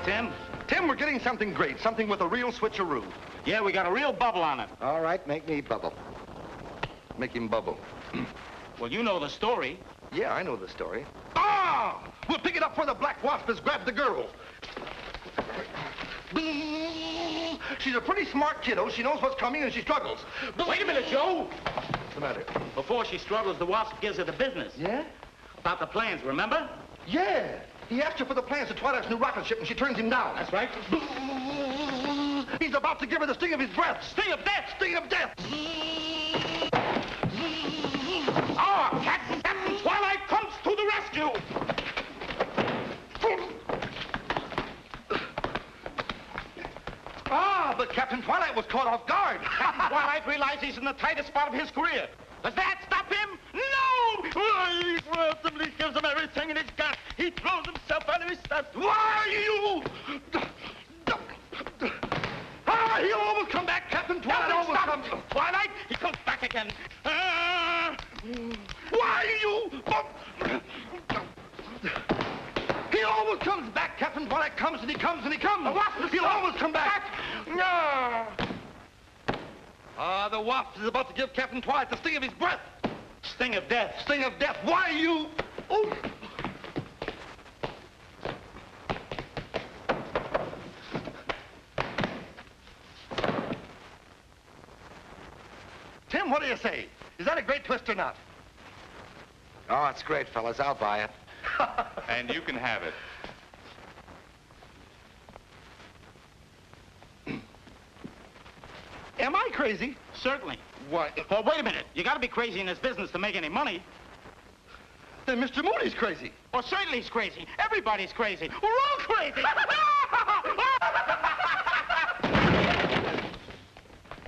Tim? Tim, we're getting something great, something with a real switcheroo. Yeah, we got a real bubble on it. All right, make me bubble. Make him bubble. Well, you know the story. Yeah, I know the story. Ah! We'll pick it up where the black wasp has grabbed the girl. She's a pretty smart kiddo. She knows what's coming and she struggles. Wait a minute, Joe. What's the matter? Before she struggles, the wasp gives her the business. Yeah? About the plans, remember? Yeah. He asked her for the plans to Twilight's new rocket ship and she turns him down. That's right. He's about to give her the sting of his breath. Sting of death! Sting of death! Ah, Captain Twilight comes to the rescue! Ah, but Captain Twilight was caught off guard. Twilight realizes he's in the tightest spot of his career. Does that stop him? No! He grabs him, he gives him everything in his gun. He throws himself under his stuff. Why, you... Ah, he'll always come back, Captain Twilight. Always comes. Twilight, he comes back again. Why, you... He always comes back, Captain Twilight comes and he comes and he comes. He'll always come back. Ah, the wasp is about to give Captain Twilight the sting of his breath. Sting of death. Sting of death. Why, you... Oh. Tim, what do you say? Is that a great twist or not? Oh, it's great, fellas. I'll buy it. And you can have it. Am I crazy? Certainly. Why? Well, wait a minute. You gotta be crazy in this business to make any money. Then Mr. Moody's crazy. Well, certainly he's crazy. Everybody's crazy. We're all crazy.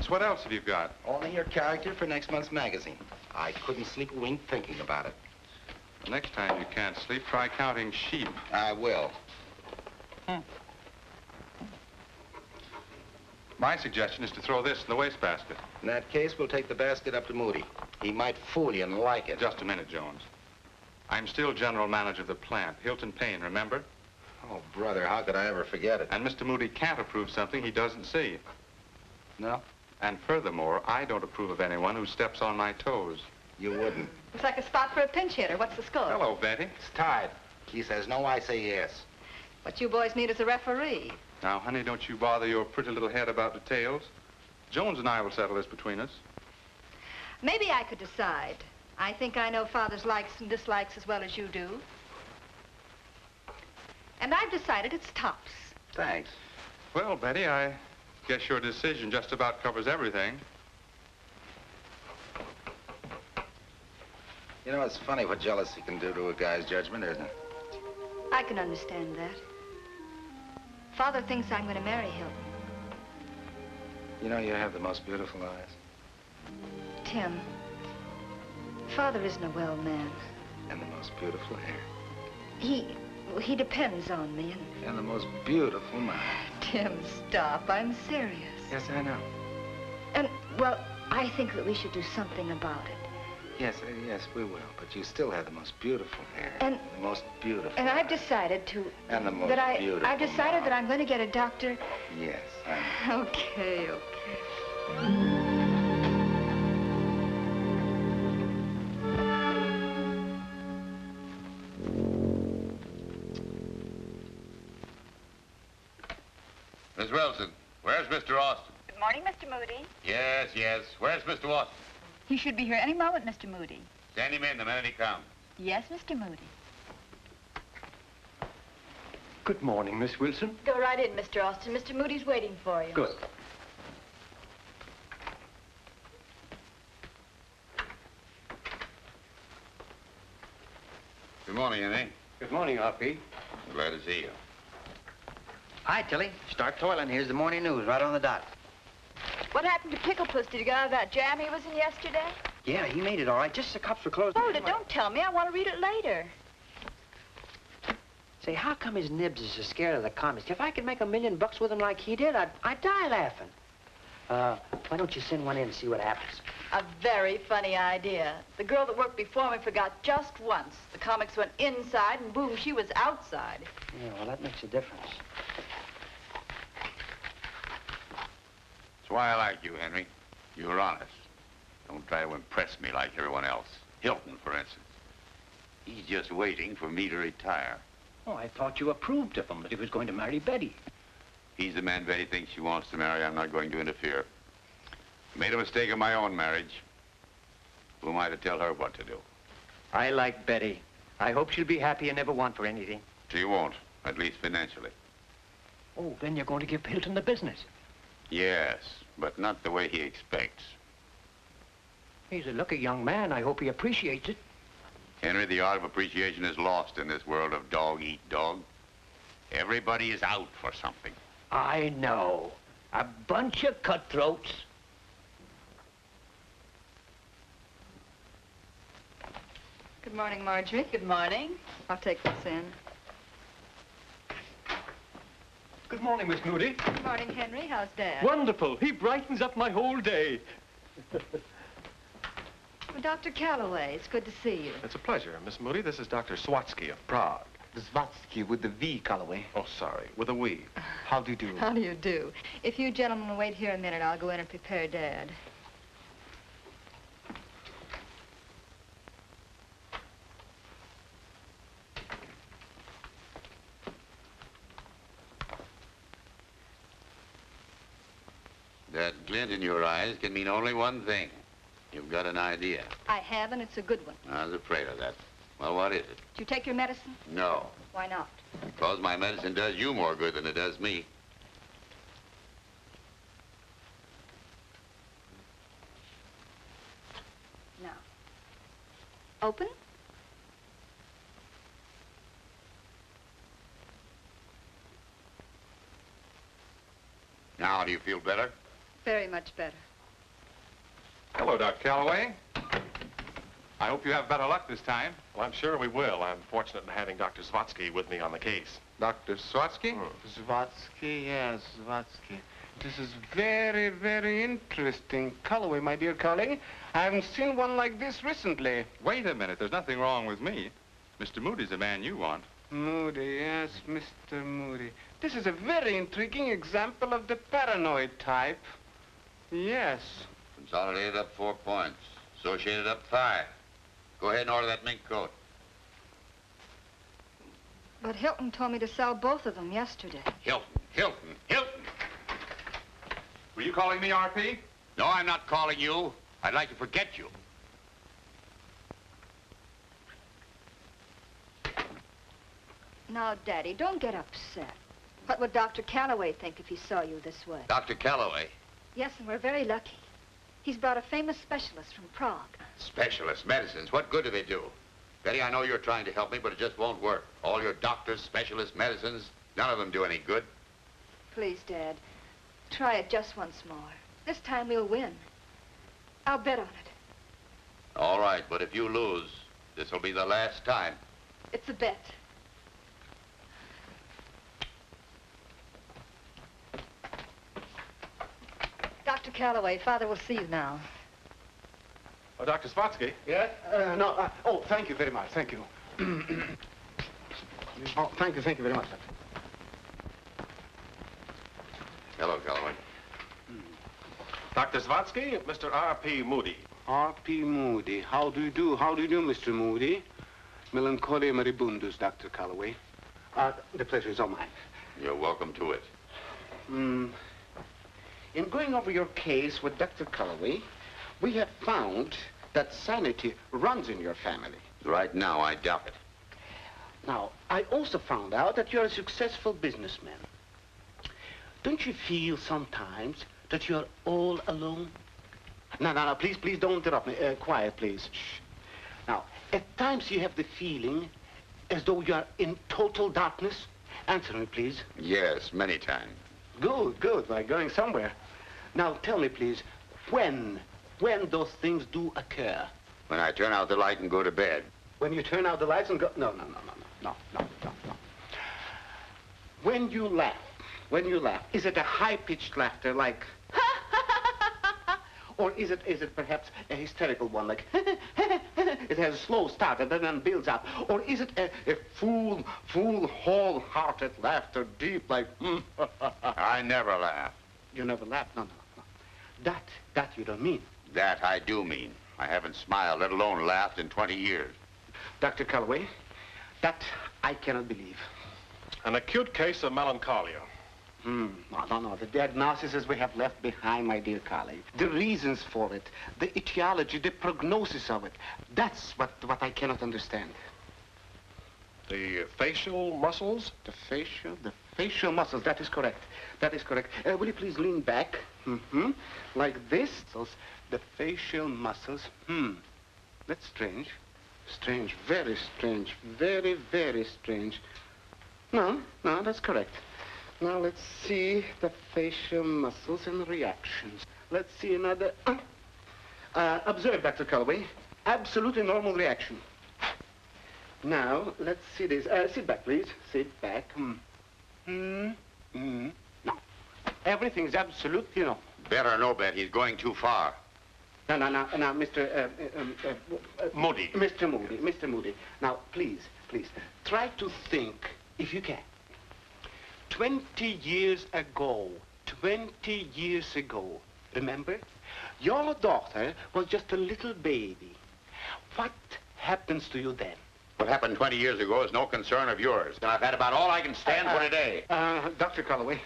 So what else have you got? Only your character for next month's magazine. I couldn't sleep a wink thinking about it. The next time you can't sleep, try counting sheep. I will. My suggestion is to throw this in the wastebasket. In that case, we'll take the basket up to Moody. He might fool you and like it. Just a minute, Jones. I'm still general manager of the plant. Hilton Payne, remember? Oh, brother, how could I ever forget it? And Mr. Moody can't approve something he doesn't see. No? And furthermore, I don't approve of anyone who steps on my toes. You wouldn't. Looks like a spot for a pinch hitter. What's the score? Hello, Betty. It's tied. He says no, I say yes. What you boys need is a referee. Now, honey, don't you bother your pretty little head about details. Jones and I will settle this between us. Maybe I could decide. I think I know Father's likes and dislikes as well as you do. And I've decided it's tops. Thanks. Well, Betty, I guess your decision just about covers everything. You know, it's funny what jealousy can do to a guy's judgment, isn't it? I can understand that. Father thinks I'm going to marry Hilton. You know, you have the most beautiful eyes. Tim, Father isn't a well man. And the most beautiful hair. He depends on me And the most beautiful mind. Tim, stop. I'm serious. Yes, I know. And, well, I think that we should do something about it. Yes, yes, we will. But you still have the most beautiful hair. And the most beautiful. And I've eyes. decided to... And the most beautiful I've decided mouth. that I'm going to get a doctor. Yes, I know. Okay. Miss Wilson, where's Mr. Austin? Good morning, Mr. Moody. Yes, yes. Where's Mr. Austin? He should be here any moment, Mr. Moody. Send him in the minute he comes. Yes, Mr. Moody. Good morning, Miss Wilson. Go right in, Mr. Austin. Mr. Moody's waiting for you. Good. Good morning, Annie. Good morning, R.P. Glad to see you. Hi, Tilly. Start toiling. Here's the morning news right on the dot. What happened to Pickle Puss? Did he get out of that jam he was in yesterday? Yeah, he made it all right. Just the cops were closed. Hold it. Don't tell me. I want to read it later. Say, how come his nibs is so scared of the comics? If I could make $1 million with him like he did, I'd die laughing. Why don't you send one in and see what happens? A very funny idea. The girl that worked before me forgot just once. The comics went inside, and boom, she was outside. Yeah, well, that makes a difference. That's why I like you, Henry. You're honest. Don't try to impress me like everyone else. Hilton, for instance. He's just waiting for me to retire. Oh, I thought you approved of him, that he was going to marry Betty. He's the man Betty thinks she wants to marry. I'm not going to interfere. I made a mistake in my own marriage. Who am I to tell her what to do? I like Betty. I hope she'll be happy and never want for anything. She won't, at least financially. Oh, then you're going to give Hilton the business. Yes, but not the way he expects. He's a lucky young man. I hope he appreciates it. Henry, the art of appreciation is lost in this world of dog-eat-dog. Everybody is out for something. I know. A bunch of cutthroats. Good morning, Marjorie. Good morning. I'll take this in. Good morning, Miss Moody. Good morning, Henry. How's Dad? Wonderful. He brightens up my whole day. Well, Dr. Calloway, it's good to see you. It's a pleasure, Miss Moody. This is Dr. Swatsky of Prague. Zvatsky with the V, Calloway. Oh, sorry, with a we. How do you do? How do you do? If you gentlemen will wait here a minute, I'll go in and prepare Dad. That glint in your eyes can mean only one thing. You've got an idea. I have, and it's a good one. I was afraid of that. Well, what is it? Did you take your medicine? No, Why not? because my medicine does you more good than it does me. Now. Open? Now, do you feel better? Very much better. Hello, Dr. Calloway. I hope you have better luck this time. Well, I'm sure we will. I'm fortunate in having Dr. Swatsky with me on the case. Dr. Swatsky? Zvatsky, yes, Zvatsky. This is very, very interesting. Calloway, my dear colleague. I haven't seen one like this recently. Wait a minute. There's nothing wrong with me. Mr. Moody's the man you want. Moody, yes, Mr. Moody. This is a very intriguing example of the paranoid type. Yes. Consolidated up 4 points. Associated up 5. Go ahead and order that mink coat. But Hilton told me to sell both of them yesterday. Hilton. Were you calling me RP? No, I'm not calling you. I'd like to forget you. Now, Daddy, don't get upset. What would Dr. Calloway think if he saw you this way? Dr. Calloway. Yes, and we're very lucky. He's brought a famous specialist from Prague. Specialist medicines. What good do they do? Betty, I know you're trying to help me, but it just won't work. All your doctors, specialist medicines, none of them do any good. Please, Dad, try it just once more. This time we'll win. I'll bet on it. All right, but if you lose, this will be the last time. It's a bet. Dr. Calloway, Father will see you now. Oh, Dr. Swatsky. Yes? Oh, thank you very much. Thank you. Oh, thank you very much. Hello, Calloway. Dr. Swatsky, Mr. R.P. Moody. R.P. Moody. How do you do? How do you do, Mr. Moody? Melancholia moribundus, Dr. Calloway. The pleasure is all mine. You're welcome to it. In going over your case with Dr. Calloway, we have found that sanity runs in your family. Right now, I doubt it. Now, I also found out that you're a successful businessman. Don't you feel sometimes that you're all alone? No, please don't interrupt me. Quiet, please. Shh. Now, at times you have the feeling as though you are in total darkness. Answer me, please. Yes, many times. Good. We're going somewhere. Now, tell me, please, when those things do occur? When I turn out the light and go to bed. When you turn out the lights and go... No. When you laugh, is it a high-pitched laughter like... Or is it perhaps a hysterical one like... It has a slow start and then builds up. Or is it a full, wholehearted laughter, deep like... I never laugh. You never laugh? No. That you don't mean. That I do mean. I haven't smiled, let alone laughed, in 20 years. Dr. Calloway, that I cannot believe. An acute case of melancholia. No. The diagnoses we have left behind, my dear colleague. The reasons for it, the etiology, the prognosis of it. That's what I cannot understand. The facial muscles? The facial muscles, that is correct. That is correct. Will you please lean back? Like this. So the facial muscles. That's strange. Strange, very strange. Very, very strange. No, that's correct. Now let's see the facial muscles and reactions. Let's see another. Observe, Dr. Calloway. Absolutely normal reaction. Now, let's see this. Sit back, please. Sit back. No. Everything's absolutely normal. Bet or no bet, he's going too far. No, Mr. Moody. Mr. Moody. Now, please, try to think, if you can. 20 years ago, remember? Your daughter was just a little baby. What happens to you then? What happened 20 years ago is no concern of yours. And I've had about all I can stand for today. Dr. Calloway,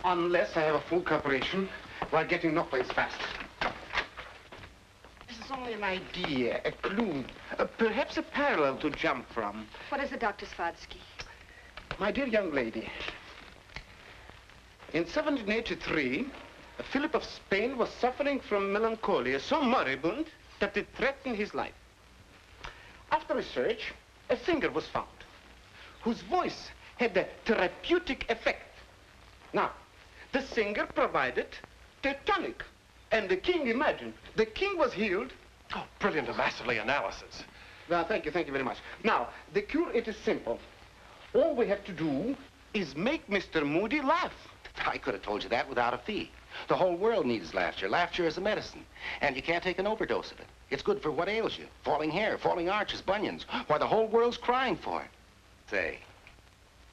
unless I have a full cooperation, we're getting no place fast. This is only an idea, a clue, perhaps a parallel to jump from. What is it, Dr. Swadsky? My dear young lady, in 1783, Philip of Spain was suffering from melancholia so moribund that it threatened his life. After research, a singer was found whose voice had a therapeutic effect. Now, the singer provided the tonic, and the king, imagine, the king was healed. Oh, brilliant and masterly analysis. Well, thank you very much. Now, the cure, it is simple. All we have to do is make Mr. Moody laugh. I could have told you that without a fee. The whole world needs laughter. Laughter is a medicine. And you can't take an overdose of it. It's good for what ails you. Falling hair, falling arches, bunions. Why, the whole world's crying for it. Say,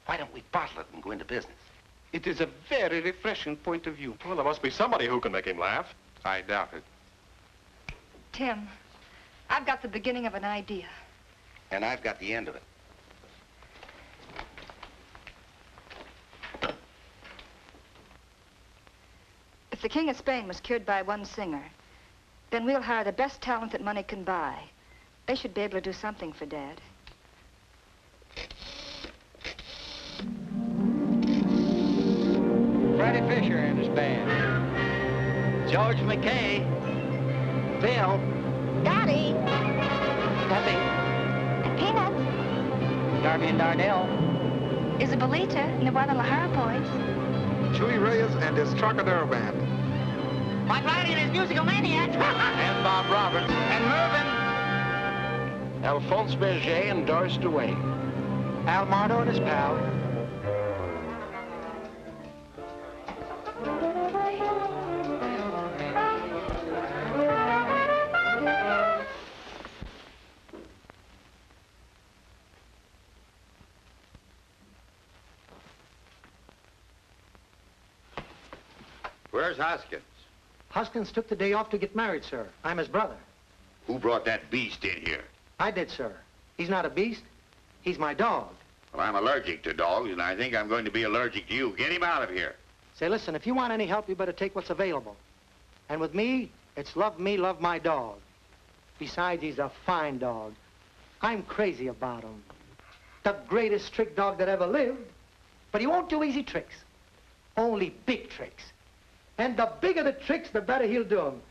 why don't we bottle it and go into business? It is a very refreshing point of view. Well, there must be somebody who can make him laugh. I doubt it. Tim, I've got the beginning of an idea. And I've got the end of it. If the King of Spain was cured by one singer, then we'll hire the best talent that money can buy. They should be able to do something for Dad. Freddie Fisher and his band. George McKay. Phil. Dottie. Peppy. And Peanuts. Darby and Darnell. Isabelita and the Guadalajara boys. Chewy Reyes and his Trocadero band. Mike Riley and his musical maniacs. And Bob Roberts. And Mervyn. Alphonse Berger and Doris DeWay. Al Mardo and his pal. Where's Hoskins? Hoskins took the day off to get married, sir. I'm his brother. Who brought that beast in here? I did, sir. He's not a beast. He's my dog. Well, I'm allergic to dogs, and I think I'm going to be allergic to you. Get him out of here. Say, listen, if you want any help, you better take what's available. And with me, it's love me, love my dog. Besides, he's a fine dog. I'm crazy about him. The greatest trick dog that ever lived. But he won't do easy tricks. Only big tricks. And the bigger the tricks, the better he'll do them.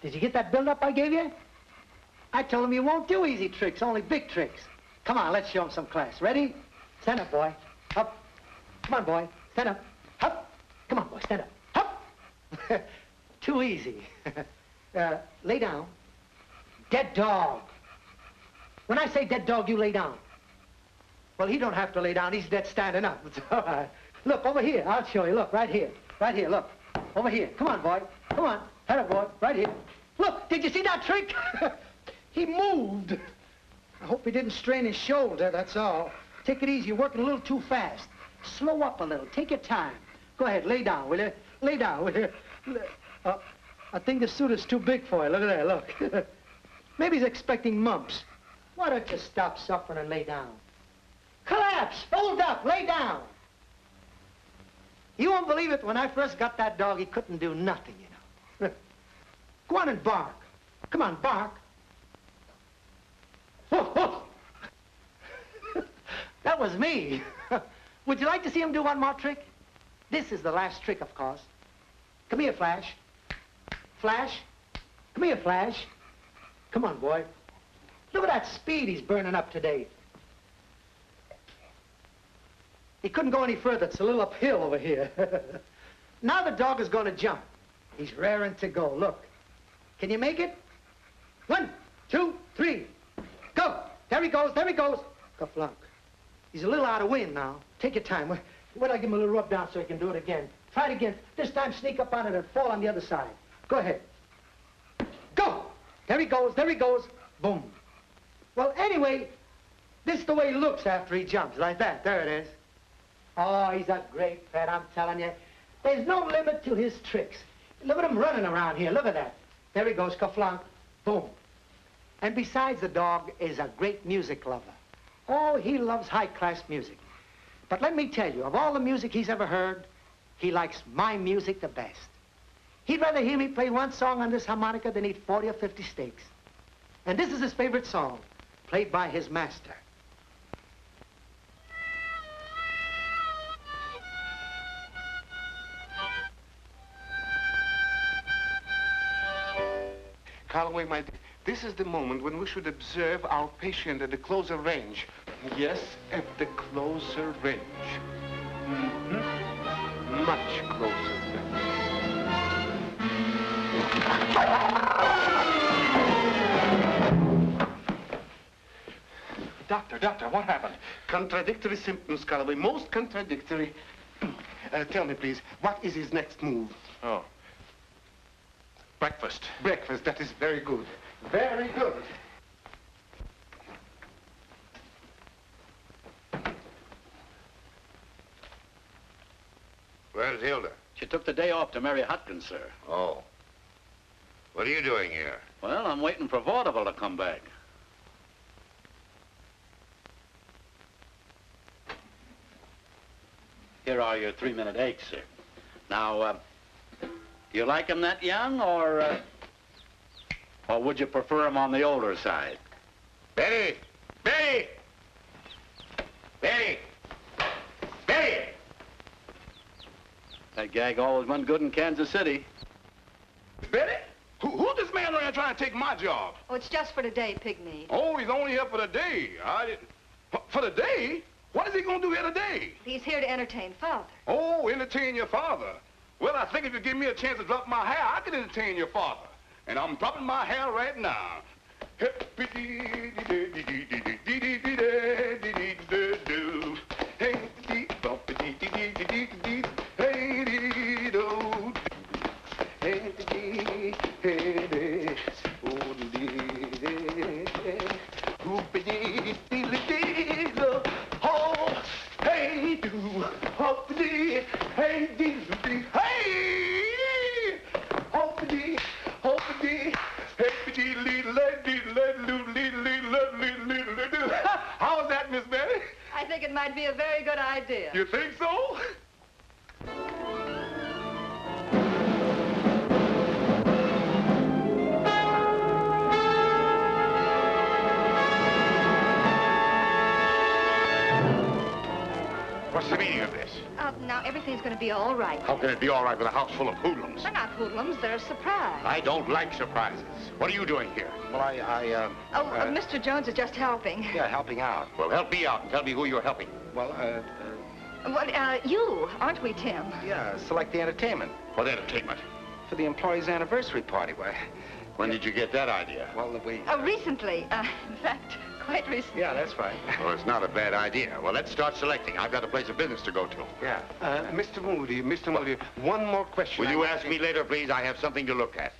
Did you get that build-up I gave you? I told him he won't do easy tricks, only big tricks. Come on, let's show him some class. Ready? Stand up, boy. Up. Come on, boy. Stand up. Up. Come on, boy. Stand up. Up. Too easy. Lay down. Dead dog. When I say dead dog, you lay down. Well, he don't have to lay down. He's dead standing up. It's all right. Look, over here. I'll show you. Look, right here. Right here, look. Over here. Come on, boy. Come on. Head up, boy. Right here. Look, did you see that trick? He moved. I hope he didn't strain his shoulder, that's all. Take it easy. You're working a little too fast. Slow up a little. Take your time. Go ahead, lay down, will you? Lay down, will you? I think the suit is too big for you. Look at that, look. Maybe he's expecting mumps. Why don't you stop suffering and lay down? Collapse, fold up, lay down. You won't believe it, when I first got that dog, he couldn't do nothing, you know. Go on and bark. Come on, bark. Whoa, whoa. That was me. Would you like to see him do one more trick? This is the last trick, of course. Come here, Flash. Flash. Come here, Flash. Come on, boy. Look at that speed he's burning up today. He couldn't go any further. It's a little uphill over here. Now the dog is going to jump. He's raring to go. Look. Can you make it? 1, 2, 3. Go. There he goes. There he goes. Ka-flunk. He's a little out of wind now. Take your time. Wait till I give him a little rub down so he can do it again. Try it again. This time sneak up on it and fall on the other side. Go ahead. Go. There he goes. There he goes. Boom. Well, anyway, this is the way he looks after he jumps. Like that. There it is. Oh, he's a great pet, I'm telling you. There's no limit to his tricks. Look at him running around here. Look at that. There he goes, ka-flunk. Boom. And besides, the dog is a great music lover. Oh, he loves high-class music. But let me tell you, of all the music he's ever heard, he likes my music the best. He'd rather hear me play one song on this harmonica than eat 40 or 50 steaks. And this is his favorite song, played by his master. Calloway, my dear, this is the moment when we should observe our patient at the closer range. Yes, at the closer range. Mm-hmm. Much closer range. Doctor, what happened? Contradictory symptoms, Calloway, most contradictory. Tell me, please, what is his next move? Oh. Breakfast. Breakfast, that is very good. Very good. Where's Hilda? She took the day off to marry Hopkins, sir. Oh. What are you doing here? Well, I'm waiting for Vaudeville to come back. Here are your 3-minute eggs, sir. Now, do you like them that young, or would you prefer them on the older side? Betty! Betty! Betty! Betty! That gag always went good in Kansas City. Betty? Who's this man around trying to take my job? Oh, it's just for today, Pygmy. Oh, he's only here for the day. For the day? What is he going to do here today? He's here to entertain Father. Oh, entertain your father. Well, I think if you give me a chance to drop my hair, I can entertain your father. And I'm dropping my hair right now. How's that, Miss Betty? I think it might be a very good idea. You think so? What's the meaning of this? Now, everything's going to be all right. How can it be all right with a house full of hoodlums? They're not hoodlums. They're a surprise. I don't like surprises. What are you doing here? Well, Mr. Jones is just helping. Yeah, helping out. Well, help me out and tell me who you're helping. Well, you, aren't we, Tim? yeah, select the entertainment. What entertainment? For the employees' anniversary party. Why? When did you get that idea? Well, we... Recently. In fact, quite recently. Yeah, that's right. Well, it's not a bad idea. Well, let's start selecting. I've got a place of business to go to. Yeah. Mr. Moody, one more question. Will you ask me later, please? I have something to look at.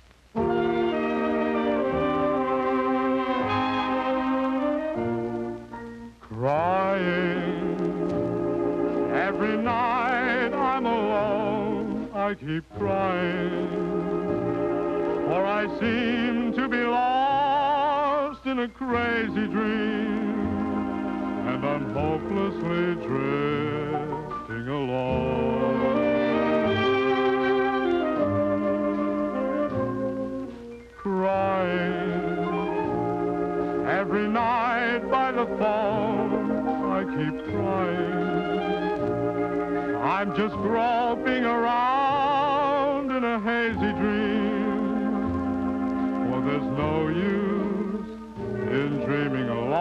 Crying every night I'm alone. I keep crying. for I seem to be lost in a crazy dream, and I'm hopelessly drifting along. Crying every night by the phone, I keep crying. I'm just groping around in a hazy dream, for there's no use in dreaming alone.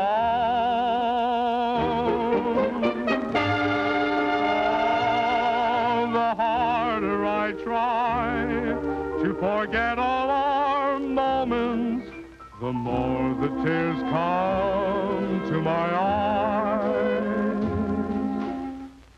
Oh, the harder I try to forget all our moments, the more the tears come to my eyes.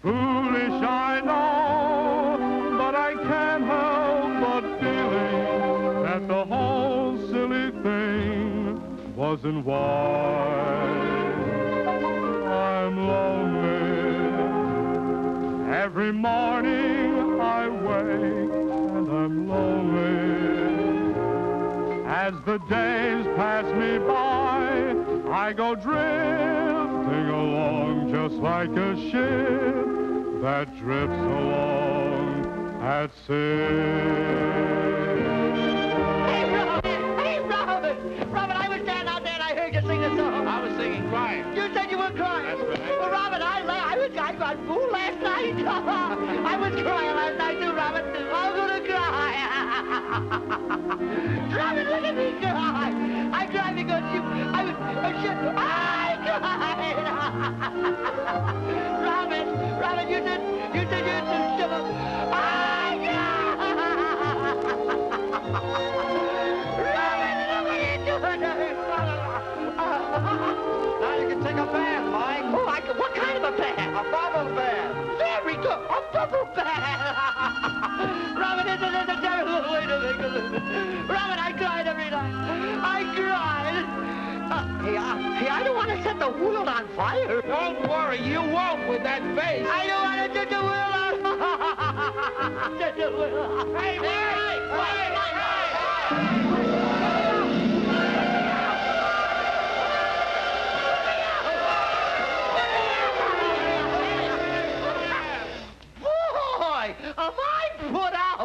Foolish, I know, but I can't help but feeling that the whole silly thing wasn't wise. I'm lonely. Every morning I wake and I'm lonely. As the days pass me by, I go drifting along just like a ship that drifts along at sea. Hey, Robin! Robin, I was standing out there and I heard you sing the song. I was singing crying. You said you were crying. That's right. Well, Robin, I got fooled last night. I was crying last night too, Robin. I'm gonna cry. Robin, look at me cry. I cried because I cried. Robin, you said you're too stupid. I cried. Robin, look what you're doing. Now you can take a bath, Mike. Oh, what kind of a bath? A bubble bath. Very good. A bubble bath. Robin, this is a terrible way to make a living. Robin, I cried every night. I cried. Hey, I don't want to set the world on fire. Don't worry, you won't with that face. I don't want to set the world on fire. Set the world. Hey, wait. Boy, am I put out.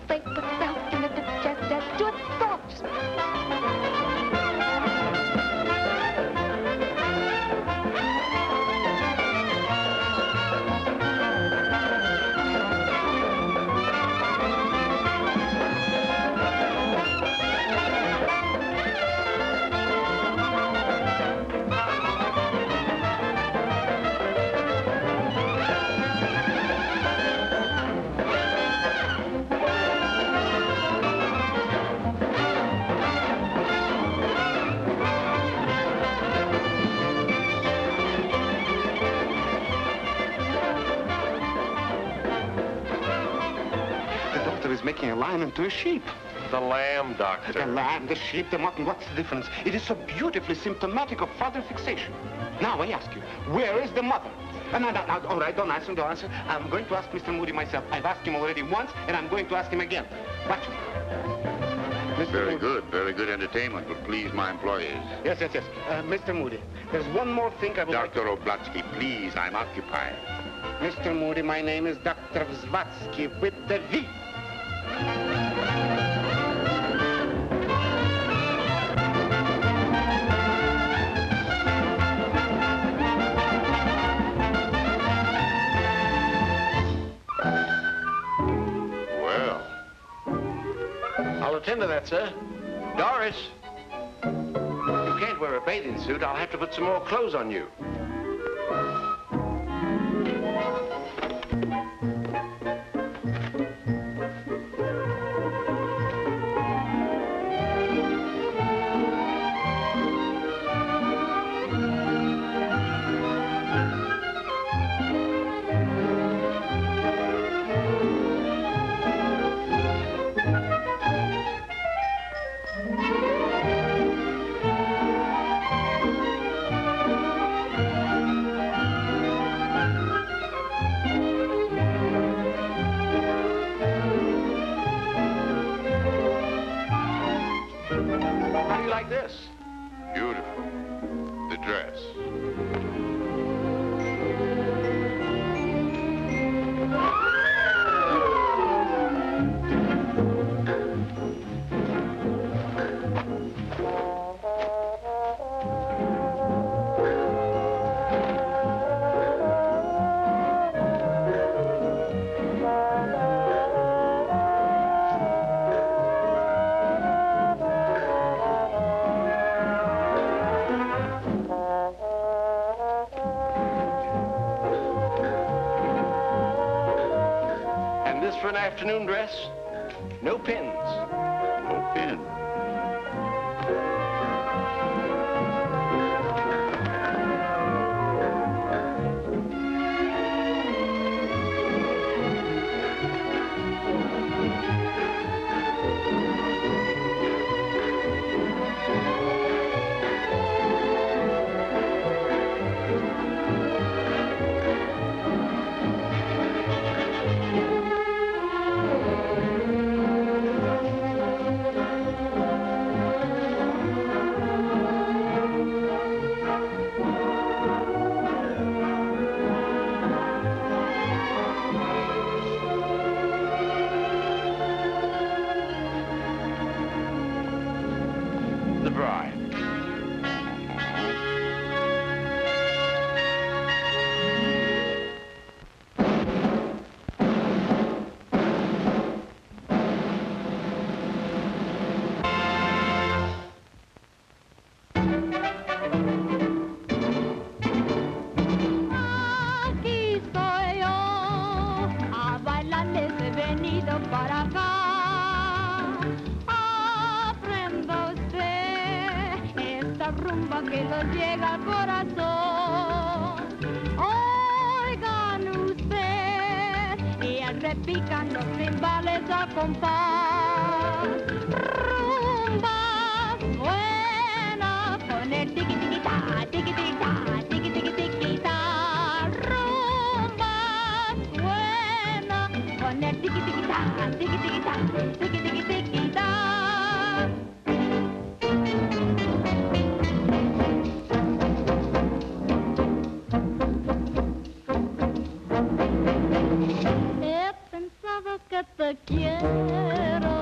They put out in the chest that good folks. Is making a lion into a sheep. The lamb, Doctor. The lamb, the sheep, the mutton, what's the difference? It is so beautifully symptomatic of father fixation. Now, I ask you, where is the mother? No, all right, don't answer. I'm going to ask Mr. Moody myself. I've asked him already once, and I'm going to ask him again. Watch me. Very good entertainment will please my employees. Yes. Mr. Moody, there's one more thing I would Dr. Oblatsky, please, I'm occupied. Mr. Moody, my name is Dr. Vzvatsky with the V. Well, I'll attend to that, sir. Doris, you can't wear a bathing suit. I'll have to put some more clothes on you. And this for an afternoon dress? No pins. No pin. The bride. Aquí estoy yo, a bailarles he venido para acá. Aprenda usted esta rumba que nos llega al corazón. Oigan usted, y repican los timbales a compás. Rumba buena con el tiqui tiqui ta, tiqui tiqui ta, tiqui tiqui tiqui ta. Rumba buena con el tiqui tiqui ta, tiqui tiqui ta, tiqui tiqui tiqui ta. He pensado que te quiero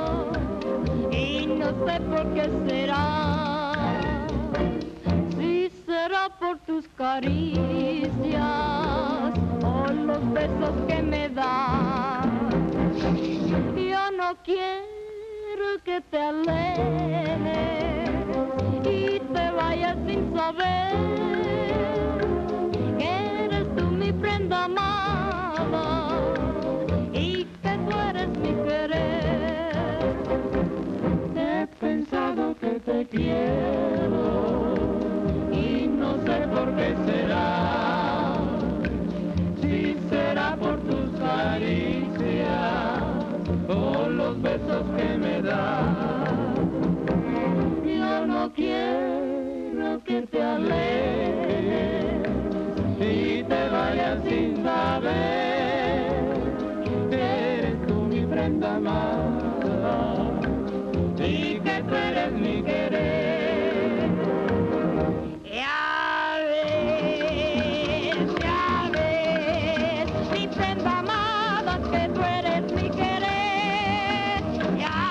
y no sé por qué será. Si será por tus caricias o los besos que me das. Yo no quiero que te alejes y te vayas sin saber que eres tú mi prenda amada y que tú eres mi querer. He pensado que te quiero y no sé por qué será. Si será por tus caricias o los besos que me das. Yo no quiero que te alejes y te vayas sin saber que eres tú mi prenda amada y que tú eres mi querer. Ya ves, mi prenda amada, que tú eres mi querer. Ya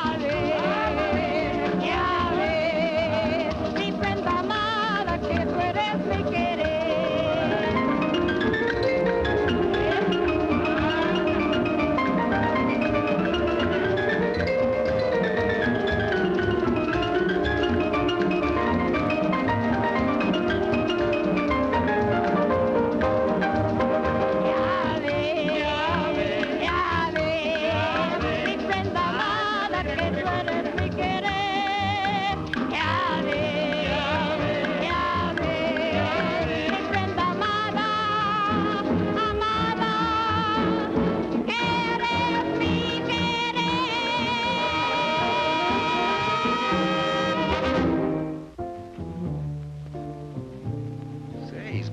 ves, mi prenda amada, que tú eres mi querer.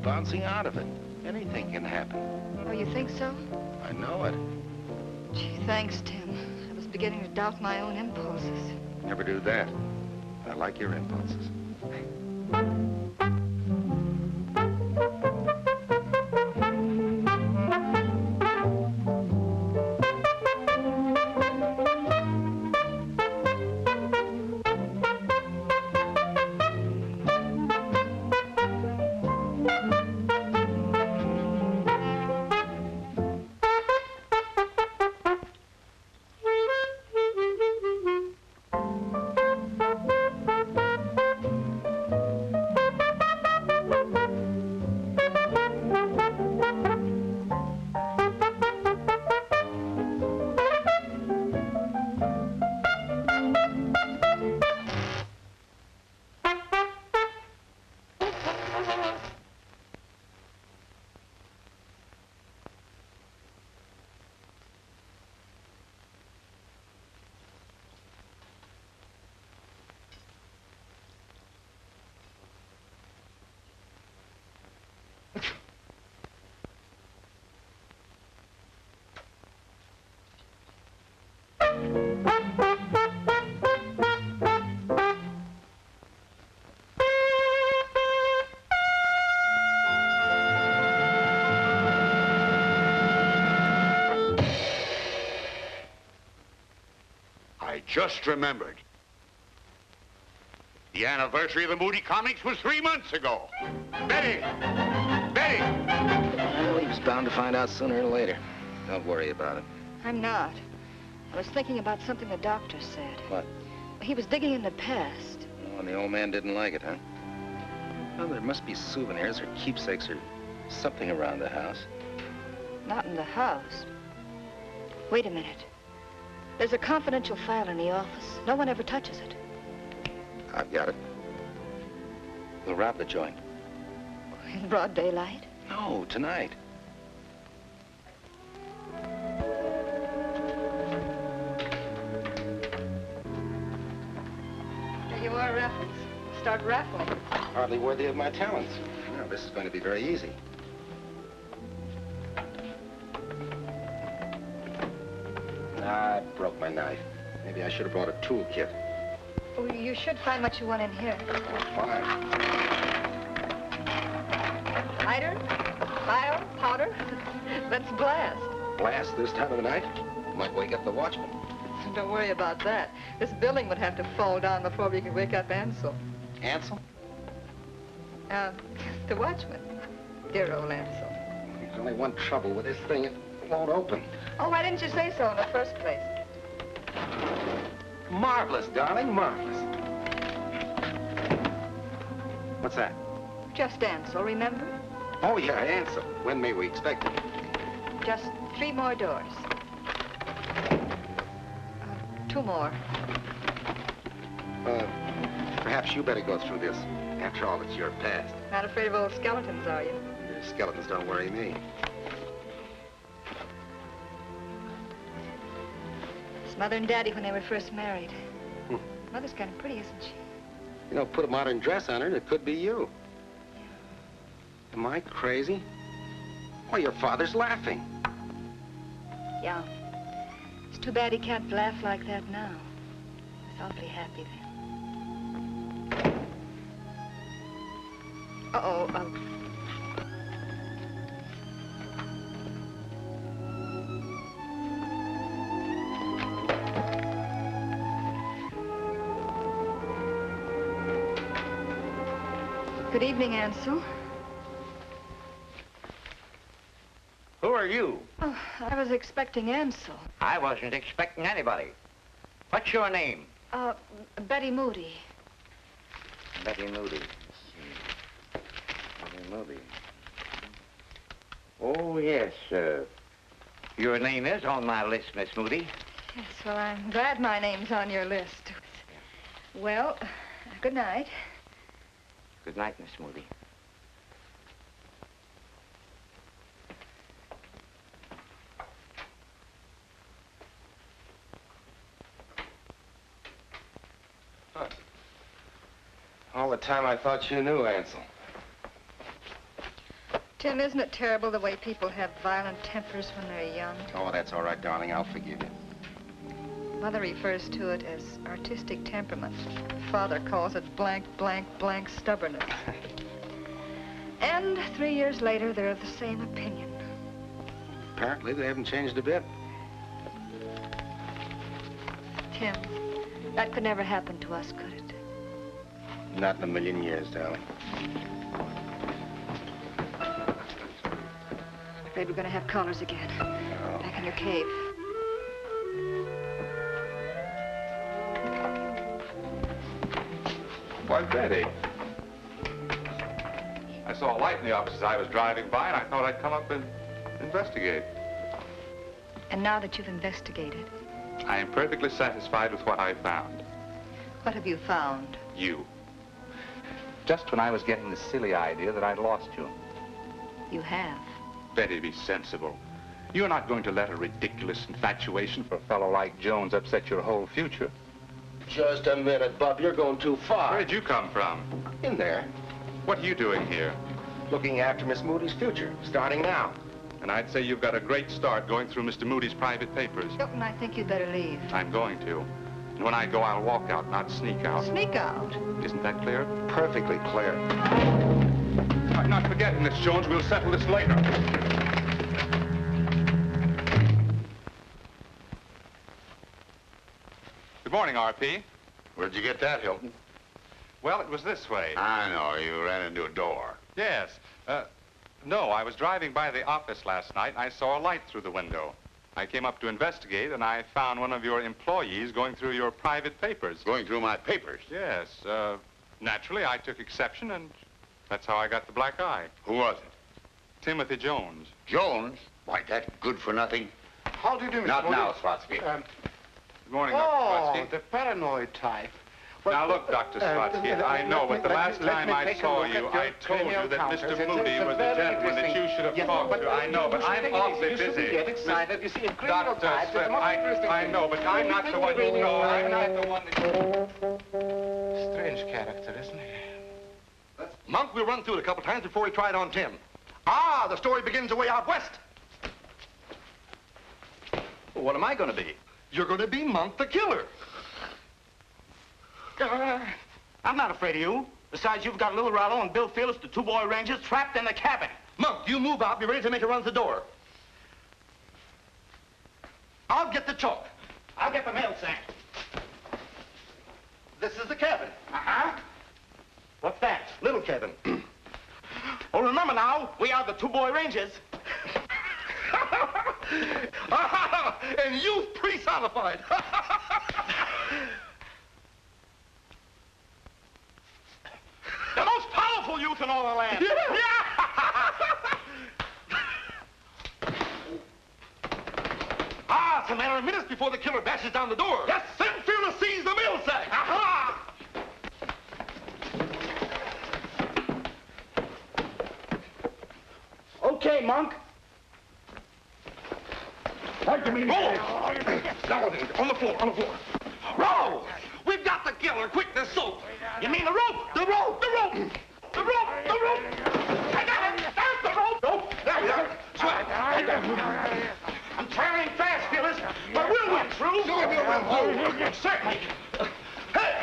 bouncing out of it. Anything can happen. Oh, you think so? I know it. Gee, thanks, Tim. I was beginning to doubt my own impulses. Never do that. I like your impulses. Just remembered. The anniversary of the Moody comics was 3 months ago. Betty! Betty! Well, he was bound to find out sooner or later. Don't worry about it. I'm not. I was thinking about something the doctor said. What? He was digging in the past. Oh, and the old man didn't like it, huh? Well, there must be souvenirs or keepsakes or something around the house. Not in the house. Wait a minute. There's a confidential file in the office. No one ever touches it. I've got it. We'll rob the joint. In broad daylight? No, tonight. There you are, Raffles. Start raffling. Hardly worthy of my talents. Well, this is going to be very easy. I broke my knife. Maybe I should have brought a toolkit. Oh, you should find what you want in here. Fine. Lighter? File? Powder? Let's blast. Blast this time of the night? Might wake up the watchman. Don't worry about that. This building would have to fall down before we could wake up Ansel. Ansel? The watchman. Dear old Ansel. There's only one trouble with this thing. It won't open. Oh, why didn't you say so in the first place? Marvelous, darling, marvelous. What's that? Just Ansel, remember? Oh, yeah, Ansel. When may we expect it? Just 3 more doors. 2 more. Perhaps you better go through this. After all, it's your past. Not afraid of old skeletons, are you? Skeletons don't worry me. It's Mother and Daddy when they were first married. Mother's kind of pretty, isn't she? You know, put a modern dress on her, and it could be you. Am I crazy? Why, your father's laughing. Yeah. It's too bad he can't laugh like that now. He's awfully happy then. Uh-oh, Good evening, Ansel. Who are you? Oh, I was expecting Ansel. I wasn't expecting anybody. What's your name? Betty Moody. Betty Moody. Betty Moody. Oh, yes, your name is on my list, Miss Moody. Yes, well, I'm glad my name's on your list. Well, good night. Good night, Miss Moody. Huh. All the time I thought you knew, Ansel. Tim, isn't it terrible the way people have violent tempers when they're young? Oh, that's all right, darling. I'll forgive you. Mother refers to it as artistic temperament. Father calls it blank, blank, blank stubbornness. And 3 years later, they're of the same opinion. Apparently, they haven't changed a bit. Tim, that could never happen to us, could it? Not in a million years, darling. Afraid we're going to have callers again. Oh. Back in your cave. Why, Betty. I saw a light in the office as I was driving by, and I thought I'd come up and investigate. And now that you've investigated, I am perfectly satisfied with what I found. what have you found? You. Just when I was getting the silly idea that I'd lost you. You have. Betty, be sensible. You're not going to let a ridiculous infatuation for a fellow like Jones upset your whole future. Just a minute, Bub. You're going too far. Where'd you come from? In there. What are you doing here? Looking after Miss Moody's future, starting now. And I'd say you've got a great start going through Mr. Moody's private papers. Hilton, I think you'd better leave. I'm going to. And when I go, I'll walk out, not sneak out. Sneak out? Isn't that clear? Perfectly clear. I'm not forgetting this, Jones. We'll settle this later. Good morning, RP. Where'd you get that, Hilton? Well, it was this way. I know. You ran into a door. Yes. No, I was driving by the office last night, and I saw a light through the window. I came up to investigate, and I found one of your employees going through your private papers. Going through my papers? Yes. Naturally, I took exception, and that's how I got the black eye. Who was it? Timothy Jones. Jones? Why, that good for nothing. How do you do, Mr. Not Moody? now, Slotsky. Good morning, Oh, Dr. Slotsky. the paranoid type. Now, look, Dr. Slotsky, I know, but the last time I saw you, I told you that Mr. Moody was the gentleman that you should have talked to. I know, but I'm awfully busy. Get excited. You see, in criminal Dr. types, Smith, I know, but I'm not the one you know. I'm not the one that... Strange character, isn't he? Monk, we'll run through it a couple times before we try it on Tim. Ah, the story begins away out west. Well, what am I going to be? You're going to be Monk the Killer. I'm not afraid of you. Besides, you've got Little Rollo and Bill Phillips, the two boy rangers, trapped in the cabin. Monk, you move out. Be ready to make a run to the door. I'll get the chalk. I'll get the mail sack. This is the cabin. Uh-huh. What's that? Little cabin. Oh, remember now, we are the two boy rangers. And youth personified. The most powerful youth in all the land. Yeah. Ah, it's a matter of minutes before the killer bashes down the door. Yes. Then Fearless sees the mail sack. Aha! Okay, Monk. Right to me. Roll. On the floor, on the floor. Roll! We've got the killer. Quick, this soap. You mean the rope? The rope, the rope. The rope, the rope. I got it. There's the rope. Rope. There we are. Swing. I'm tearing fast, Phyllis, but we'll win through. Sure we'll win through. Certainly. Hey!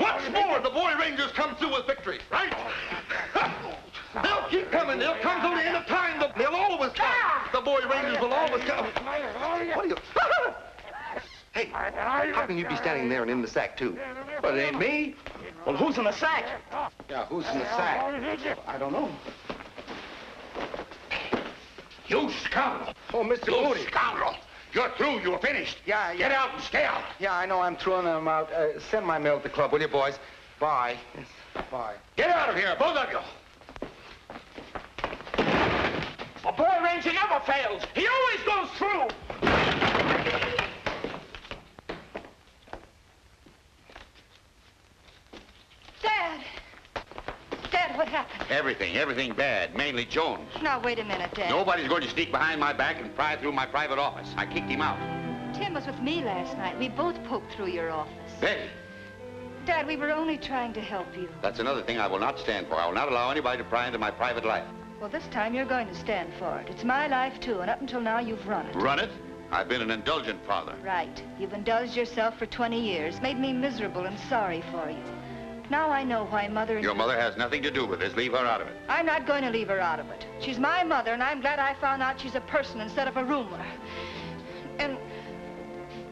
Once more, the boy rangers come through with victory, right? They'll keep coming. They'll come till the end of time. They'll always come. The boy rangers will always come. What are you... Hey, how can you be standing there and in the sack, too? Well, it ain't me. Well, who's in the sack? Yeah, who's in the sack? I don't know. You scoundrel! Oh, Mr. You Moody. scoundrel! You're through. You're finished. Yeah. Get out and stay out. Yeah, I know. I'm throwing them out. Send my mail to the club, will you, boys? Bye. Yes, bye. Get out of here, both of you. A boy ranger never fails. He always goes through. Dad! Dad, what happened? Everything bad. Mainly Jones. Now, wait a minute, Dad. Nobody's going to sneak behind my back and pry through my private office. I kicked him out. Tim was with me last night. We both poked through your office. Betty, Dad, we were only trying to help you. that's another thing I will not stand for. I will not allow anybody to pry into my private life. Well, this time you're going to stand for it. It's my life, too, and up until now, you've run it. Run it? I've been an indulgent father. Right. You've indulged yourself for 20 years, made me miserable and sorry for you. Now I know why Mother... Your mother has nothing to do with this. Leave her out of it. I'm not going to leave her out of it. She's my mother, and I'm glad I found out she's a person instead of a rumor. And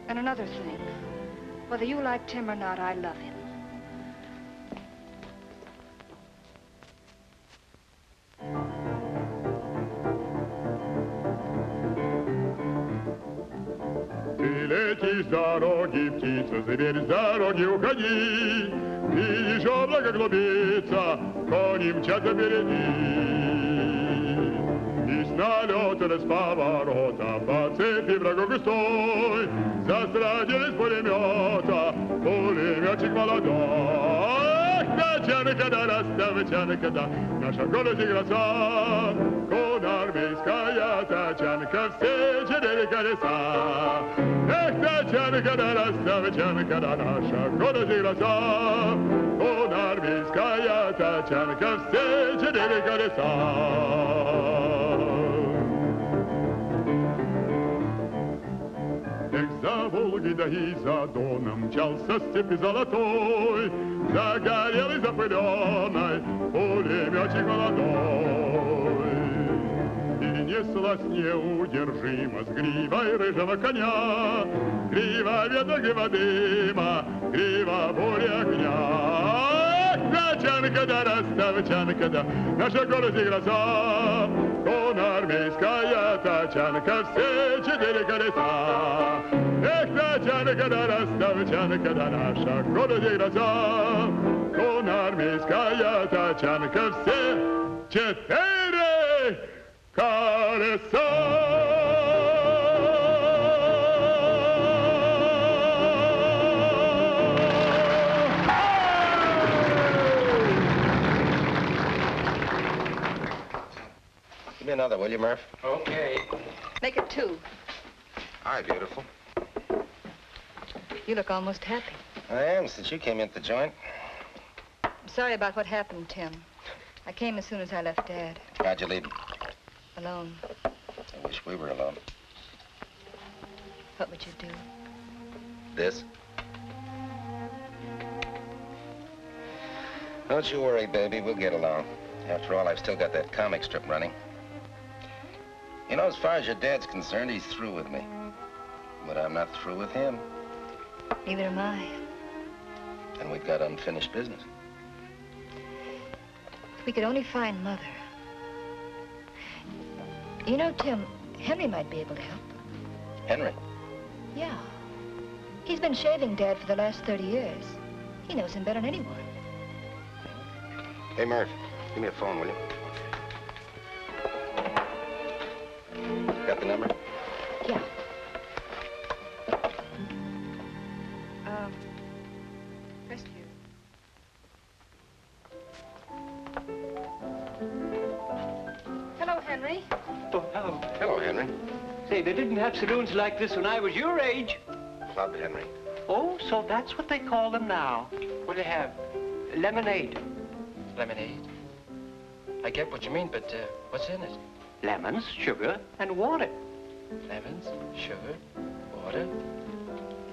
another thing. Whether you like Tim or not, I love him. Ты летишь с дороги, птица, зверь, с дороги уходи. Видишь, облако клубится, кони мчатся впереди. И с налета, с поворота, по цепи врагов густой, застрадились пулемета, пулеметчик молодой. Тачанка да расставчанка да, наша город и гроза, конармейская тачанка, все 4 колеса. Эх, тачанка да расставчанка да, наша город и гроза, конармейская тачанка, все 4 колеса. Эх, за Волгой да и за Доном мчался степи золотой, загорелый, запыленный пулеметчик молодой. И неслась неудержимо с гривой рыжего коня. Грива ветра, грива дыма, грива боли огня. Тачанка да расставчанка да, наша город и гроза. Конармейская тачанка, все четыре колеса. Эх, тачанка да расставчанка да, наша город и гроза. Конармейская тачанка, все четыре колеса. Give me another, will you, Murph? Okay. Make it 2. Hi, beautiful. You look almost happy. I am, since you came into the joint. I'm sorry about what happened, Tim. I came as soon as I left Dad. How'd you leave? Alone. I wish we were alone. What would you do? This? Don't you worry, baby. We'll get along. After all, I've still got that comic strip running. You know, as far as your dad's concerned, he's through with me. But I'm not through with him. Neither am I. And we've got unfinished business. If we could only find Mother. You know, Tim, Henry might be able to help. Henry? Yeah. He's been shaving Dad for the last 30 years. He knows him better than anyone. Hey, Murph, give me a phone, will you? Got the number? Yeah. Rescue. Hello, Henry. Oh, hello. Hello, Henry. Say, they didn't have saloons like this when I was your age. Club, Henry. Oh, so that's what they call them now. What do they have? Lemonade. Lemonade? I get what you mean, but what's in it? Lemons, sugar, and water. Lemons, sugar, water.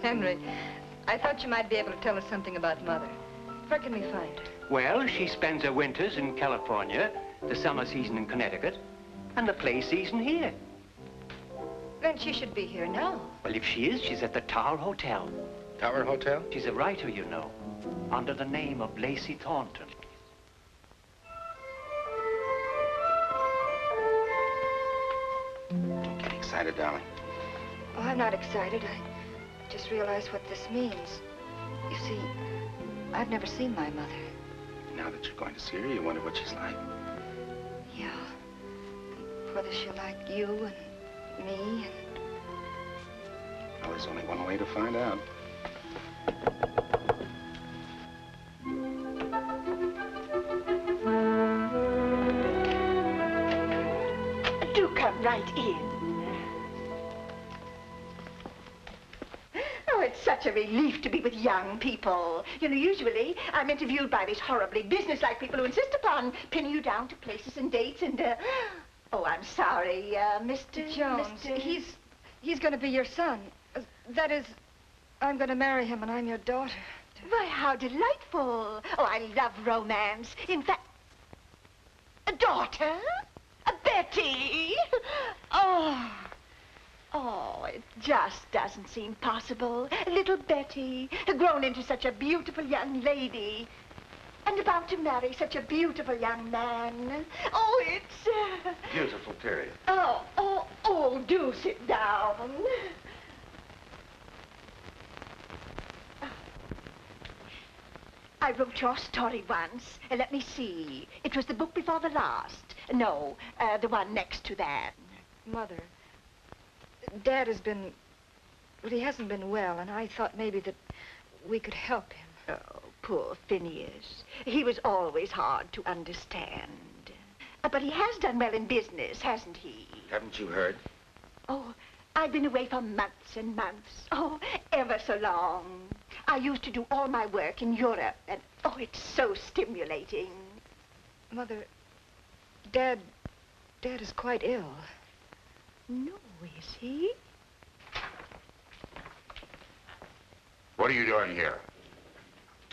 Henry, I thought you might be able to tell us something about Mother. Where can we find her? Well, she spends her winters in California, the summer season in Connecticut, and the play season here. Then she should be here now. Well, if she is, she's at the Tower Hotel. Tower Hotel? She's a writer, you know, under the name of Lacey Thornton. Don't get excited, darling. Oh, I'm not excited. I just realized what this means. You see, I've never seen my mother. Now that you're going to see her, you wonder what she's like. Yeah. Whether she'll like you and me and... Well, there's only one way to find out. Do come right in. Oh, it's such a relief to be with young people. You know, usually I'm interviewed by these horribly businesslike people who insist upon pinning you down to places and dates and, oh, I'm sorry, Mr. Jones. He's going to be your son. That is, I'm going to marry him and I'm your daughter. Why, how delightful. Oh, I love romance. In fact, a daughter? A Betty? Oh, it just doesn't seem possible. Little Betty, grown into such a beautiful young lady, and about to marry such a beautiful young man. Oh, it's... Beautiful period. Oh, do sit down. I wrote your story once. Let me see. It was the book before the last. No, the one next to that. Mother, Dad has been... Well, he hasn't been well, and I thought maybe that we could help him. Oh, poor Phineas. He was always hard to understand. But he has done well in business, hasn't he? Haven't you heard? Oh, I've been away for months and months. Oh, ever so long. I used to do all my work in Europe, and oh, it's so stimulating. Mother, Dad is quite ill. No, is he? What are you doing here?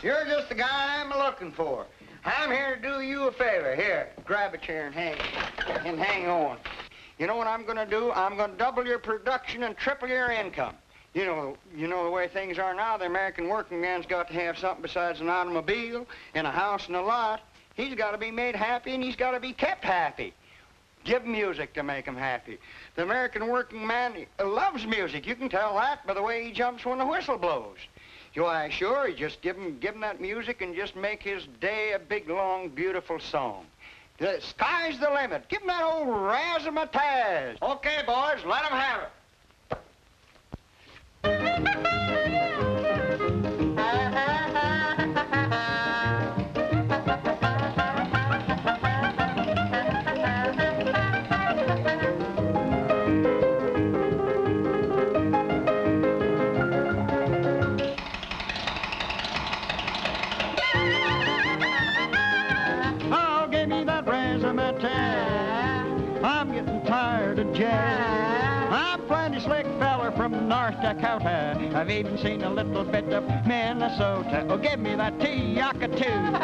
You're just the guy I'm looking for. I'm here to do you a favor. Here, grab a chair and hang on. You know what I'm going to do? I'm going to double your production and triple your income. You know the way things are now, the American working man's got to have something besides an automobile and a house and a lot. He's got to be made happy and he's got to be kept happy. Give him music to make him happy. The American working man loves music. You can tell that by the way he jumps when the whistle blows. Why, sure, you just give him that music and just make his day a big, long, beautiful song. The sky's the limit. Give him that old razzmatazz. Okay, boys, let him have it. Oh, give me that razzmatazz. I'm getting tired of jazz. I'm plenty slick feller from North Dakota. I've even seen a little bit of Minnesota. Oh, give me that T-Yakatoo.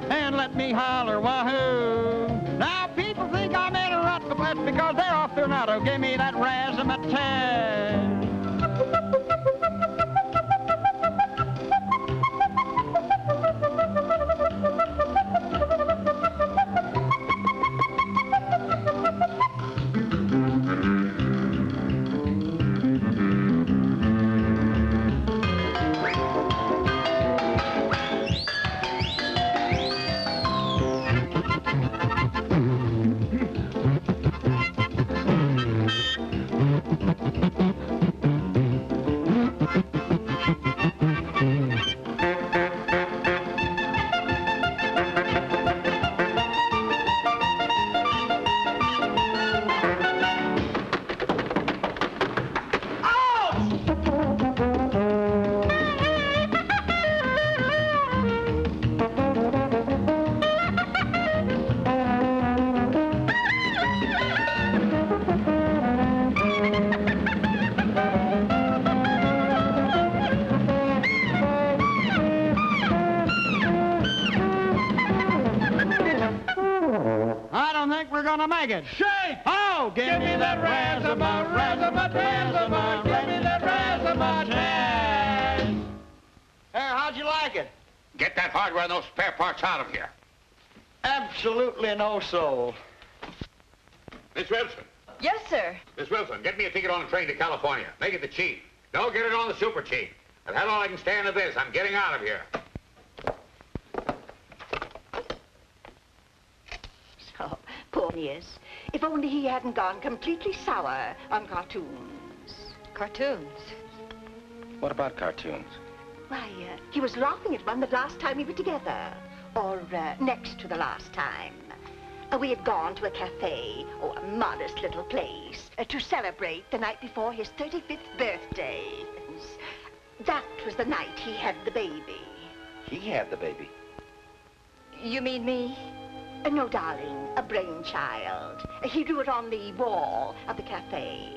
And let me holler wahoo. Now people think I'm in a rut, but that's because they're off their nut. Oh, give me that razzmatazz. Shake! Oh, give me that razzmatazz, give me that razzmatazz. How'd you like it? Get that hardware and those spare parts out of here. Absolutely no soul. Miss Wilson. Yes, sir. Miss Wilson, get me a ticket on the train to California. Make it the cheap. Don't get it on the super cheap. I've had all I can stand of this. I'm getting out of here. So, poor Nias. If only he hadn't gone completely sour on cartoons. Cartoons? What about cartoons? Why, he was laughing at one the last time we were together. Or next to the last time. We had gone to a cafe, or a modest little place, to celebrate the night before his 35th birthday. That was the night he had the baby. He had the baby. You mean me? No, darling, a brainchild. He drew it on the wall of the cafe.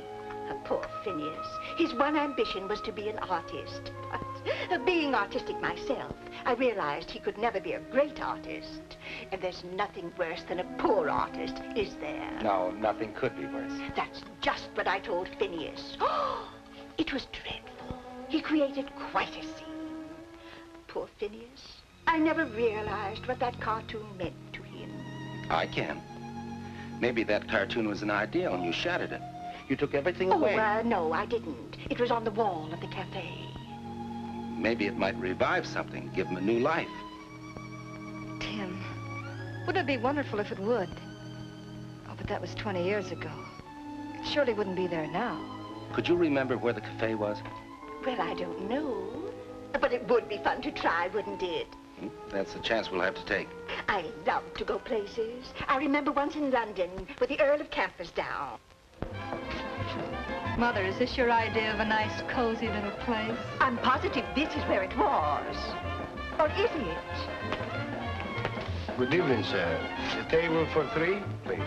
Poor Phineas. His one ambition was to be an artist. But being artistic myself, I realized he could never be a great artist. And there's nothing worse than a poor artist, is there? No, nothing could be worse. That's just what I told Phineas. It was dreadful. He created quite a scene. Poor Phineas. I never realized what that cartoon meant to him. I can. Maybe that cartoon was an ideal and you shattered it. You took everything away. No, I didn't. It was on the wall of the cafe. Maybe it might revive something, give him a new life. Tim, wouldn't it be wonderful if it would? Oh, but that was 20 years ago. It surely wouldn't be there now. Could you remember where the cafe was? Well, I don't know. But it would be fun to try, wouldn't it? That's a chance we'll have to take. I love to go places. I remember once in London with the Earl of Campersdown. Mother, is this your idea of a nice, cozy little place? I'm positive this is where it was. Or is it? Good evening, sir. The table for three, please.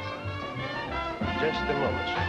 Just a moment, sir.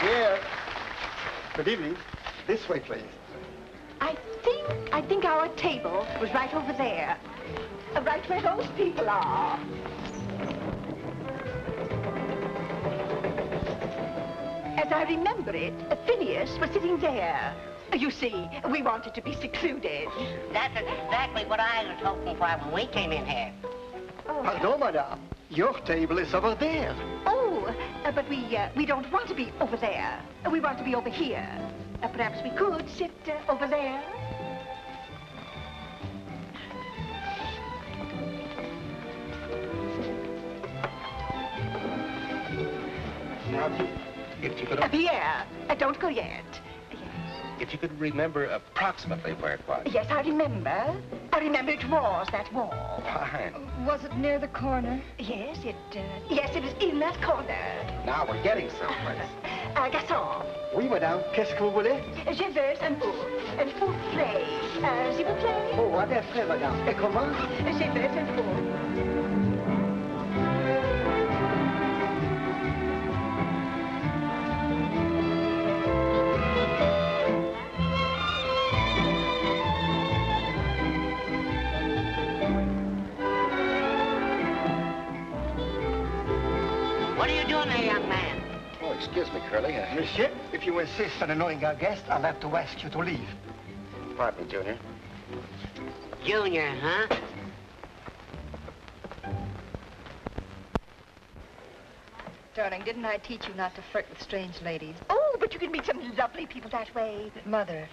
Here. Good evening. This way, please. I think our table was right over there. Right where those people are. As I remember it, Phineas was sitting there. You see, we wanted to be secluded. That's exactly what I was hoping for when we came in here. Pardon, madame. Your table is over there. Oh, but we don't want to be over there. We want to be over here. Perhaps we could sit over there. Now, if you could... Pierre, don't go yet. If you could remember approximately where it was. Yes, I remember. I remember it was that wall. Fine. Was it near the corner? Yes, it was in that corner. Now we're getting someplace. Garçon. Oui, madame. Qu'est-ce que vous voulez? Je veux un soufflé. S'il vous plaît. Oh, un frais, madame. Et comment? Je veux un soufflé. What are you doing there, young man? Oh, excuse me, Curly. Monsieur, if you insist on annoying our guest, I'll have to ask you to leave. Pardon me, Junior. Junior, huh? Darling, didn't I teach you not to flirt with strange ladies? Oh, but you can meet some lovely people that way. Mother,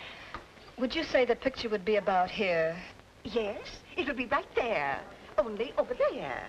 would you say the picture would be about here? Yes, it would be right there. Only over there.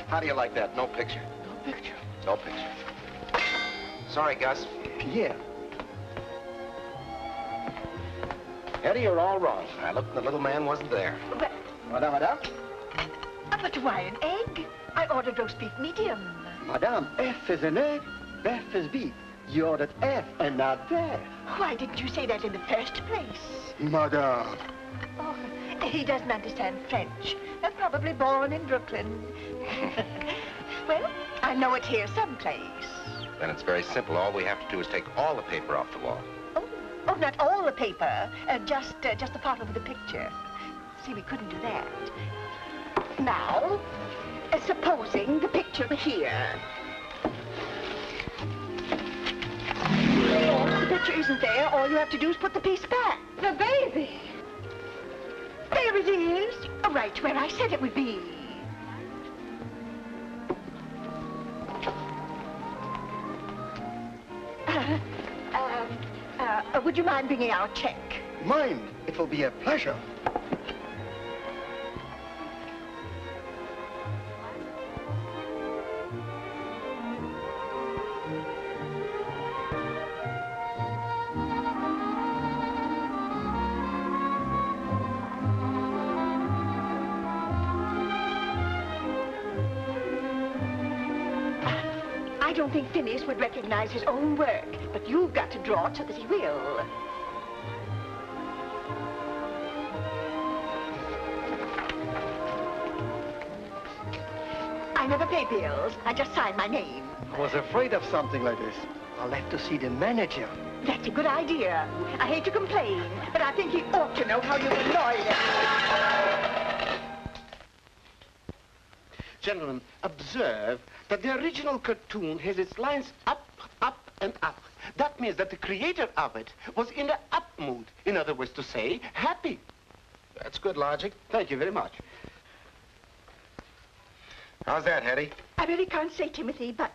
How do you like that? No picture. No picture. No picture. Sorry, Gus. Pierre. Eddie, you're all wrong. I looked and the little man wasn't there. Madame. But why an egg? I ordered roast beef medium. Madame, F is an egg, F is beef. You ordered F and not F. Why didn't you say that in the first place? Madame. Oh, he doesn't understand French. Probably born in Brooklyn. Well, I know it here someplace. Then it's very simple. All we have to do is take all the paper off the wall. Oh, not all the paper. Just the part over the picture. See, we couldn't do that. Now, supposing the picture were here. If the picture isn't there, all you have to do is put the piece back. The baby! There it is, right where I said it would be. Would you mind bringing our check? Mind. It will be a pleasure. I don't think Phineas would recognize his own work, but you've got to draw it so that he will. I never pay bills. I just sign my name. I was afraid of something like this. I'll have to see the manager. That's a good idea. I hate to complain, but I think he ought to know how you annoy him. Gentlemen, observe that the original cartoon has its lines up, up, and up. That means that the creator of it was in the up mood. In other words to say, happy. That's good logic. Thank you very much. How's that, Hetty? I really can't say, Timothy, but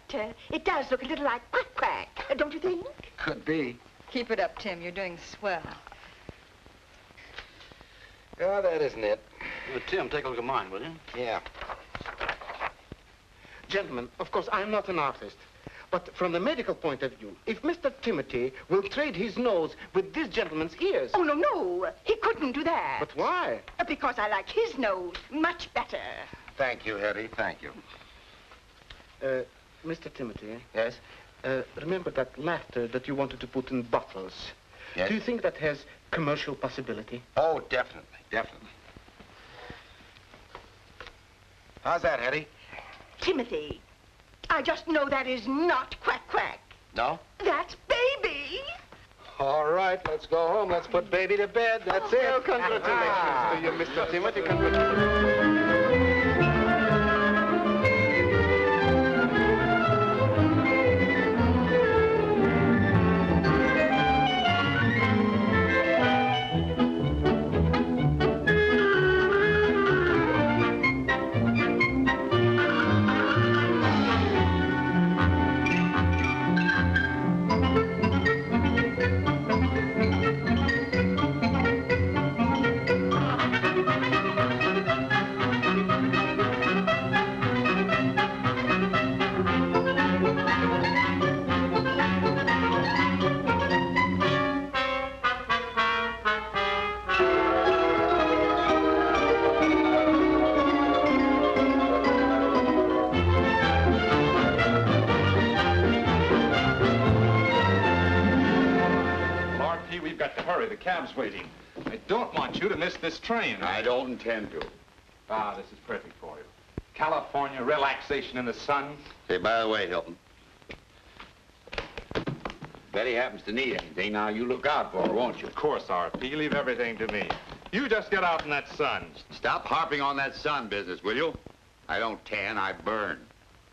it does look a little like quack quack, don't you think? Could be. Keep it up, Tim. You're doing swell. Oh, that isn't it. Well, Tim, take a look at mine, will you? Yeah. Gentlemen, of course, I'm not an artist, But from the medical point of view, if Mr. Timothy will trade his nose with this gentleman's ears... Oh, no, no. He couldn't do that. But why? Because I like his nose much better. Thank you, Hetty. Thank you. Mr. Timothy. Yes? Remember that laughter that you wanted to put in bottles? Yes? Do you think that has commercial possibility? Oh, definitely. Definitely. How's that, Hetty? Timothy, I just know that is not quack quack. No? That's baby. All right, let's go home. Let's put baby to bed. That's it. Well, congratulations to you, Mr. Timothy. Congratulations. The cab's waiting. I don't want you to miss this train. I don't intend to. Ah, this is perfect for you. California, relaxation in the sun. Hey, by the way, Hilton. Betty happens to need anything, now you look out for her, won't you? Of course, RP. Leave everything to me. You just get out in that sun. Stop harping on that sun business, will you? I don't tan, I burn.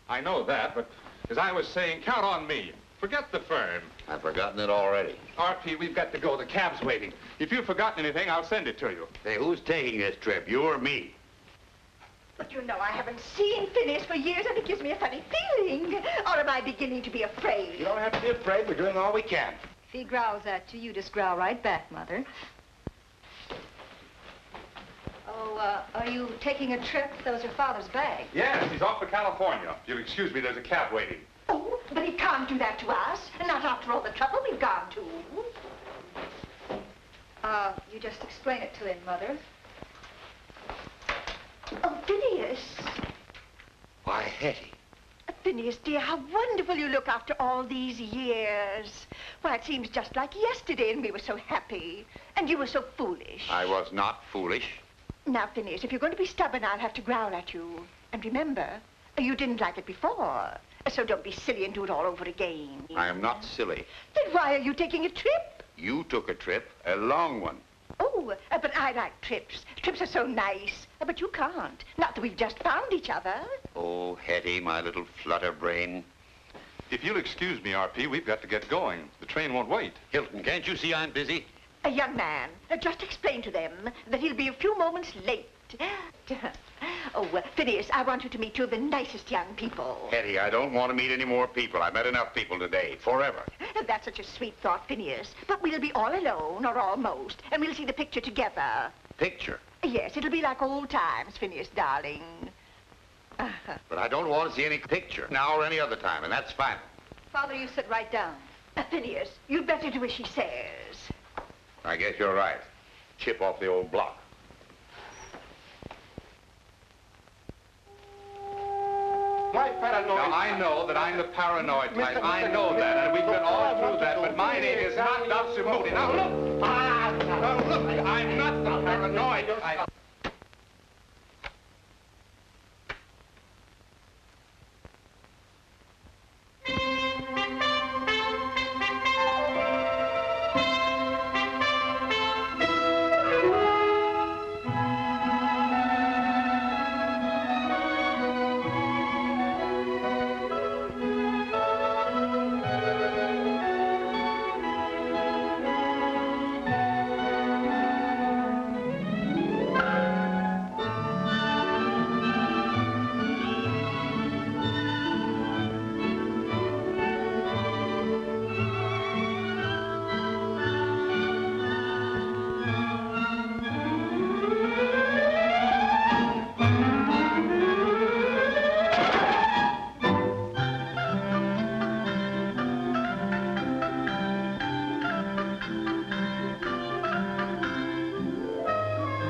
I know that, but as I was saying, count on me. Forget the firm. I've forgotten it already. RP, we've got to go. The cab's waiting. If you've forgotten anything, I'll send it to you. Hey, who's taking this trip, you or me? But you know I haven't seen Phineas for years, and it gives me a funny feeling. Or am I beginning to be afraid? You don't have to be afraid. We're doing all we can. If he growls at you, you just growl right back, Mother. Oh, are you taking a trip? Those are Father's bags. Yes, he's off for California. If you'll excuse me, there's a cab waiting. Oh, but he can't do that to us. Not after all the trouble we've gone to. You just explain it to him, Mother. Oh, Phineas. Why, Hetty. Phineas, dear, how wonderful you look after all these years. Why, it seems just like yesterday, and we were so happy. And you were so foolish. I was not foolish. Now, Phineas, if you're going to be stubborn, I'll have to growl at you. And remember, you didn't like it before. So don't be silly and do it all over again. I am not silly. Then why are you taking a trip? You took a trip, a long one. Oh, but I like trips. Trips are so nice. But you can't. Not that we've just found each other. Oh, Hetty, my little flutter brain. If you'll excuse me, RP, we've got to get going. The train won't wait. Hilton, can't you see I'm busy? A young man, just explain to them that he'll be a few moments late. Oh, Phineas, I want you to meet two of the nicest young people. Hetty, I don't want to meet any more people. I've met enough people today, forever. That's such a sweet thought, Phineas. But we'll be all alone, or almost, and we'll see the picture together. Picture? Yes, it'll be like old times, Phineas, darling. But I don't want to see any picture, now or any other time, and that's fine. Father, you sit right down. Phineas, you'd better do as she says. I guess you're right. Chip off the old block. My paranoid... Now, I know that I'm the paranoid type. I know that, and we've been all through that, but my name is not Dr. Moody. Now, look! Now, look, I'm not the paranoid type.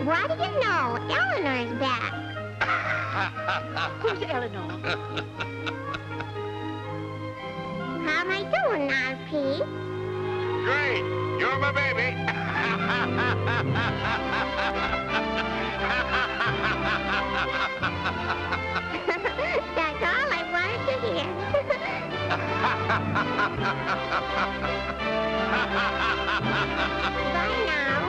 What do you know? Eleanor's back. Who's Eleanor? How am I doing now, Pete? Great. You're my baby. That's all I wanted to hear. Bye now.